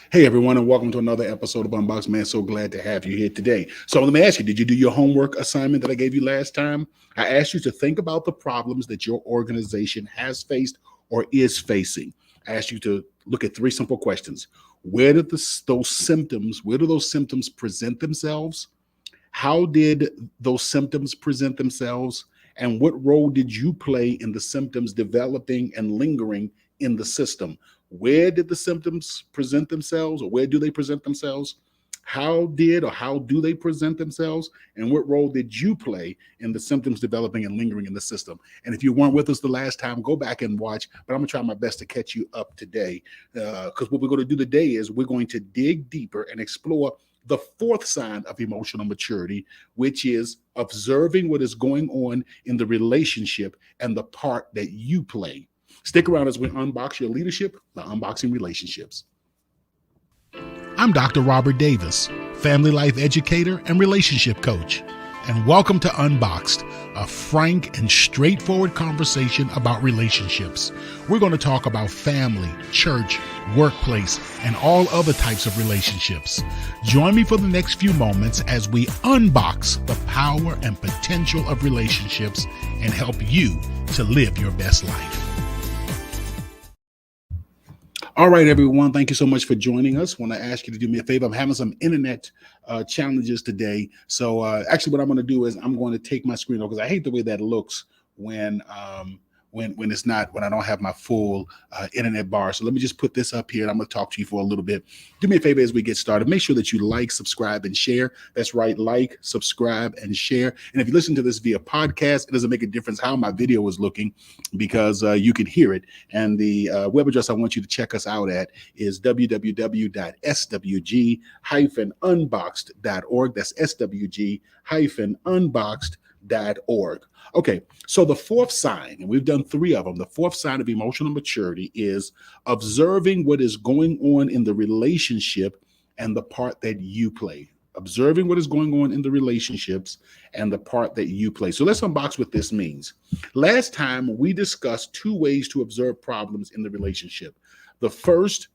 Hey everyone, and welcome to another episode of Unboxed. Man, so glad to have you here today. So let me ask you, did you do your homework assignment that I gave you last time? I asked you to think about the problems that your organization has faced or is facing. I asked you to look at three simple questions. Where do those symptoms present themselves? How did those symptoms present themselves? And what role did you play in the symptoms developing and lingering in the system? Where did the symptoms present themselves, or where do they present themselves? How do they present themselves? And what role did you play in the symptoms developing and lingering in the system? And if you weren't with us the last time, go back and watch. But I'm going to try my best to catch you up today. Because what we're going to do today is we're going to dig deeper and explore the fourth sign of emotional maturity, which is observing what is going on in the relationship and the part that you play. Stick around as we unbox your leadership by unboxing relationships. I'm Dr. Robert Davis, family life educator and relationship coach, and welcome to Unboxed, a frank and straightforward conversation about relationships. We're going to talk about family, church, workplace, and all other types of relationships. Join me for the next few moments as we unbox the power and potential of relationships and help you to live your best life. All right, everyone. Thank you so much for joining us. Want to ask you to do me a favor. I'm having some internet challenges today. So actually what I'm going to do is I'm going to take my screen off because I hate the way that looks when when I don't have my full internet bar. So let me just put this up here and I'm going to talk to you for a little bit. Do me a favor as we get started. Make sure that you like, subscribe, and share. That's right. Like, subscribe, and share. And if you listen to this via podcast, it doesn't make a difference how my video is looking because you can hear it. And the web address I want you to check us out at is www.swg-unboxed.org. That's swg-unboxed.org. Okay, so the fourth sign, and we've done three of them, the fourth sign of emotional maturity is observing what is going on in the relationship and the part that you play. Observing what is going on in the relationships and the part that you play. So let's unbox what this means. Last time we discussed two ways to observe problems in the relationship. The first,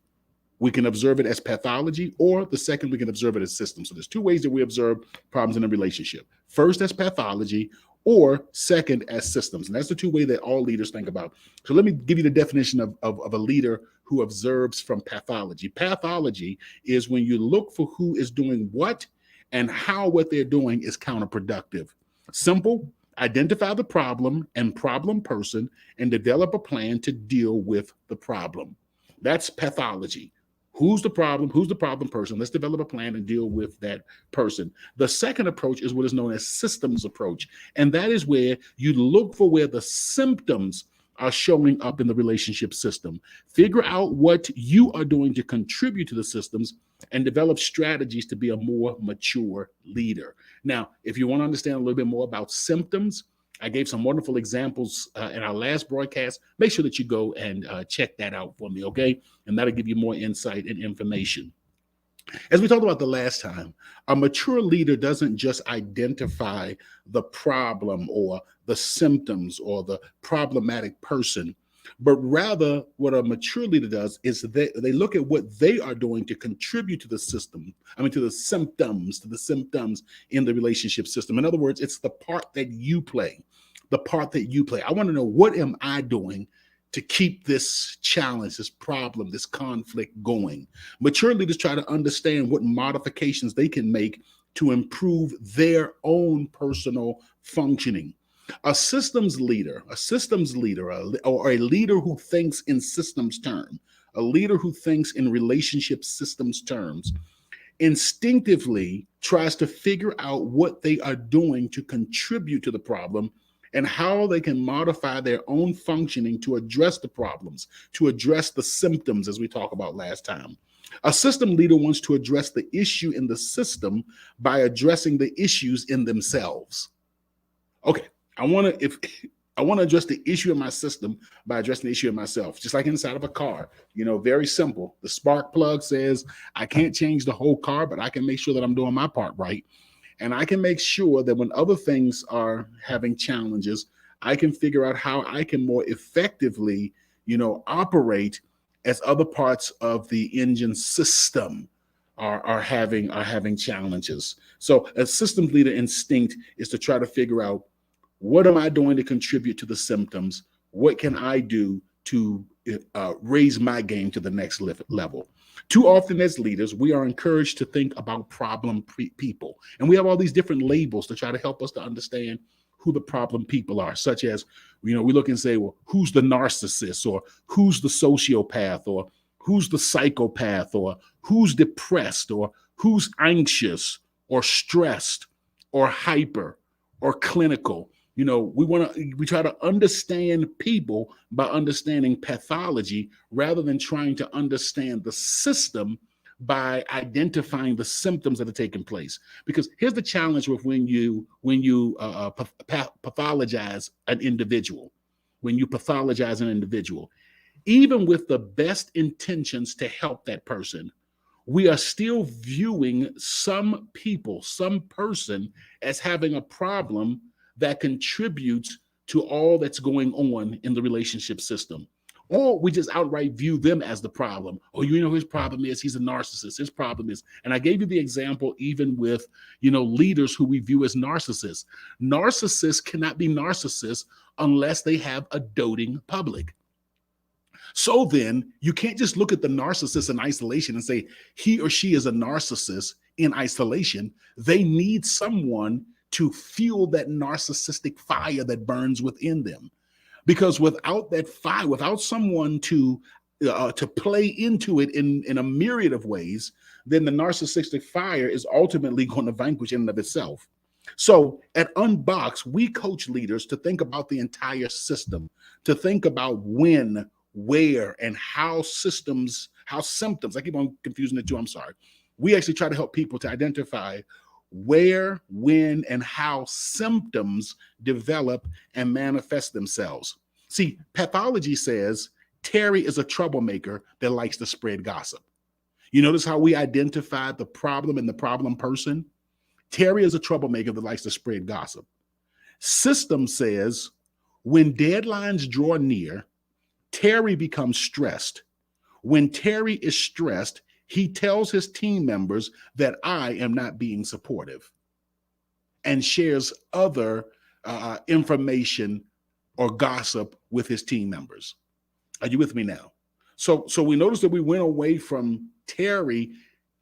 we can observe it as pathology, or the second, we can observe it as systems. So there's two ways that we observe problems in a relationship. First, as pathology, or second, as systems. And that's the two ways that all leaders think about. So let me give you the definition of a leader who observes from pathology. Pathology is when you look for who is doing what and how what they're doing is counterproductive. Simple, identify the problem and problem person and develop a plan to deal with the problem. That's pathology. Who's the problem? Who's the problem person? Let's develop a plan and deal with that person. The second approach is what is known as systems approach. And that is where you look for where the symptoms are showing up in the relationship system. Figure out what you are doing to contribute to the systems and develop strategies to be a more mature leader. Now, if you want to understand a little bit more about symptoms, I gave some wonderful examples in our last broadcast. Make sure that you go and check that out for me, okay? And that'll give you more insight and information. As we talked about the last time, a mature leader doesn't just identify the problem or the symptoms or the problematic person, but rather what a mature leader does is they look at what they are doing to contribute to the system. To the symptoms in the relationship system. In other words, it's the part that you play, the part that you play. I want to know, what am I doing to keep this challenge, this problem, this conflict going? Mature leaders try to understand what modifications they can make to improve their own personal functioning. A systems leader, or a leader who thinks in systems terms, a leader who thinks in relationship systems terms, instinctively tries to figure out what they are doing to contribute to the problem and how they can modify their own functioning to address the problems, to address the symptoms, as we talked about last time. A system leader wants to address the issue in the system by addressing the issues in themselves. Okay, I want to address the issue in my system by addressing the issue in myself, just like inside of a car. Very simple. The spark plug says, I can't change the whole car, but I can make sure that I'm doing my part right. And I can make sure that when other things are having challenges, I can figure out how I can more effectively, operate as other parts of the engine system are having challenges. So a systems leader instinct is to try to figure out, what am I doing to contribute to the symptoms? What can I do to raise my game to the next level? Too often, as leaders, we are encouraged to think about problem people, and we have all these different labels to try to help us to understand who the problem people are, such as, we look and say, well, who's the narcissist, or who's the sociopath, or who's the psychopath, or who's depressed, or who's anxious, or stressed, or hyper, or clinical. We try to understand people by understanding pathology rather than trying to understand the system by identifying the symptoms that are taking place. Because here's the challenge with when you pathologize an individual. When you pathologize an individual, even with the best intentions to help that person, we are still viewing some people, some person, as having a problem that contributes to all that's going on in the relationship system. Or we just outright view them as the problem. Oh, his problem is he's a narcissist. His problem is, and I gave you the example even with, leaders who we view as narcissists. Narcissists cannot be narcissists unless they have a doting public. So then you can't just look at the narcissist in isolation and say he or she is a narcissist in isolation. They need someone to fuel that narcissistic fire that burns within them. Because without that fire, without someone to play into it in a myriad of ways, then the narcissistic fire is ultimately going to vanquish in and of itself. So at Unboxed, we coach leaders to think about the entire system, to think about when, where, and how symptoms, I keep on confusing the two, I'm sorry. We actually try to help people to identify where, when, and how symptoms develop and manifest themselves. See, pathology says Terry is a troublemaker that likes to spread gossip. You notice how we identified the problem and the problem person? Terry is a troublemaker that likes to spread gossip. System says when deadlines draw near, Terry becomes stressed. When Terry is stressed, he tells his team members that I am not being supportive and shares other information or gossip with his team members. Are you with me now? So we notice that we went away from Terry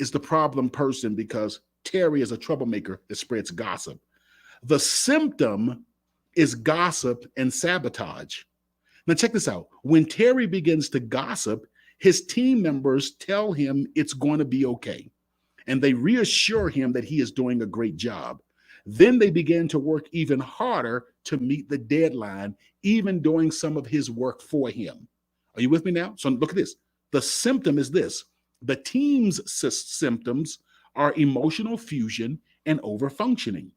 is the problem person because Terry is a troublemaker that spreads gossip. The symptom is gossip and sabotage. Now check this out. When Terry begins to gossip, his team members tell him it's going to be okay. And they reassure him that he is doing a great job. Then they begin to work even harder to meet the deadline, even doing some of his work for him. Are you with me now? So look at this. The symptom is this. The team's symptoms are emotional fusion and overfunctioning.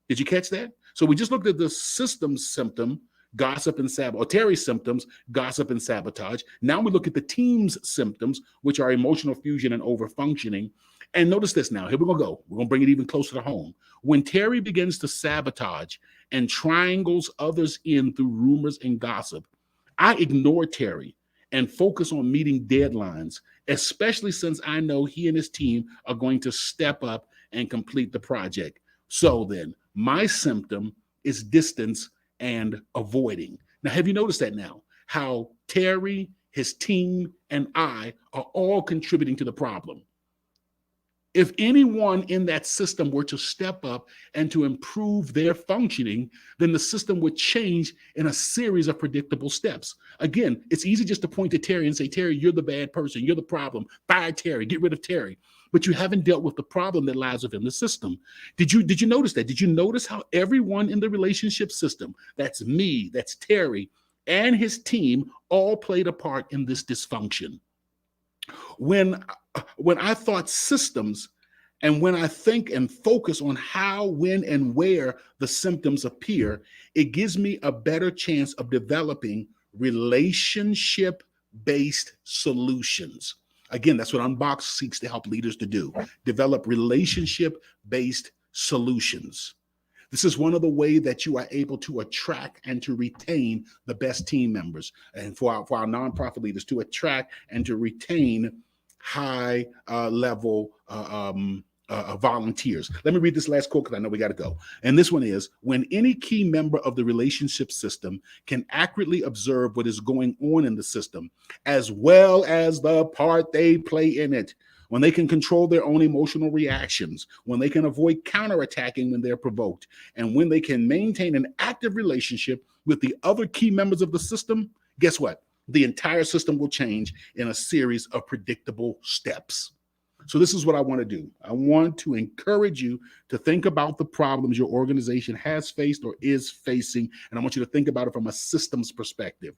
Did you catch that? So we just looked at the system's symptom, gossip and sabotage, or Terry's symptoms, gossip and sabotage. Now we look at the team's symptoms, which are emotional fusion and overfunctioning. And notice this now. Here we're going to go. We're going to bring it even closer to home. When Terry begins to sabotage and triangles others in through rumors and gossip, I ignore Terry and focus on meeting deadlines, especially since I know he and his team are going to step up and complete the project. So then, my symptom is distance and avoiding. Now, have you noticed that now? How Terry, his team, and I are all contributing to the problem. If anyone in that system were to step up and to improve their functioning, then the system would change in a series of predictable steps. Again, it's easy just to point to Terry and say, Terry, you're the bad person. You're the problem. Fire Terry. Get rid of Terry. But you haven't dealt with the problem that lies within the system. Did you notice that? Did you notice how everyone in the relationship system, that's me, that's Terry, and his team, all played a part in this dysfunction? When I thought systems, and when I think and focus on how, when, and where the symptoms appear, it gives me a better chance of developing relationship-based solutions. Again, that's what Unboxed seeks to help leaders to do. Develop relationship-based solutions. This is one of the ways that you are able to attract and to retain the best team members, and for our nonprofit leaders to attract and to retain high level volunteers. Let me read this last quote because I know we got to go. And this one is, when any key member of the relationship system can accurately observe what is going on in the system, as well as the part they play in it, when they can control their own emotional reactions, when they can avoid counterattacking when they're provoked, and when they can maintain an active relationship with the other key members of the system, guess what? The entire system will change in a series of predictable steps. So this is what I want to do. I want to encourage you to think about the problems your organization has faced or is facing, and I want you to think about it from a systems perspective.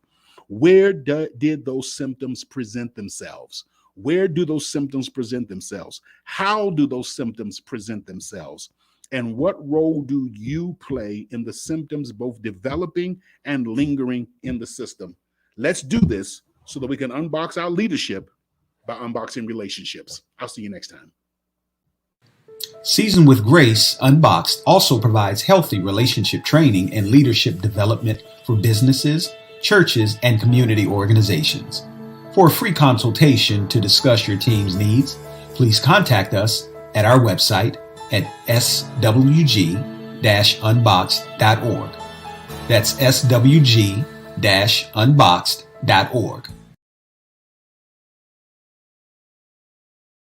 Where did those symptoms present themselves? Where do those symptoms present themselves? How do those symptoms present themselves? And what role do you play in the symptoms both developing and lingering in the system? Let's do this so that we can unbox our leadership by unboxing relationships. I'll see you next time. Seasoned with Grace, Unboxed also provides healthy relationship training and leadership development for businesses, churches, and community organizations. For a free consultation to discuss your team's needs, please contact us at our website at swg-unboxed.org. That's swg-unboxed.org.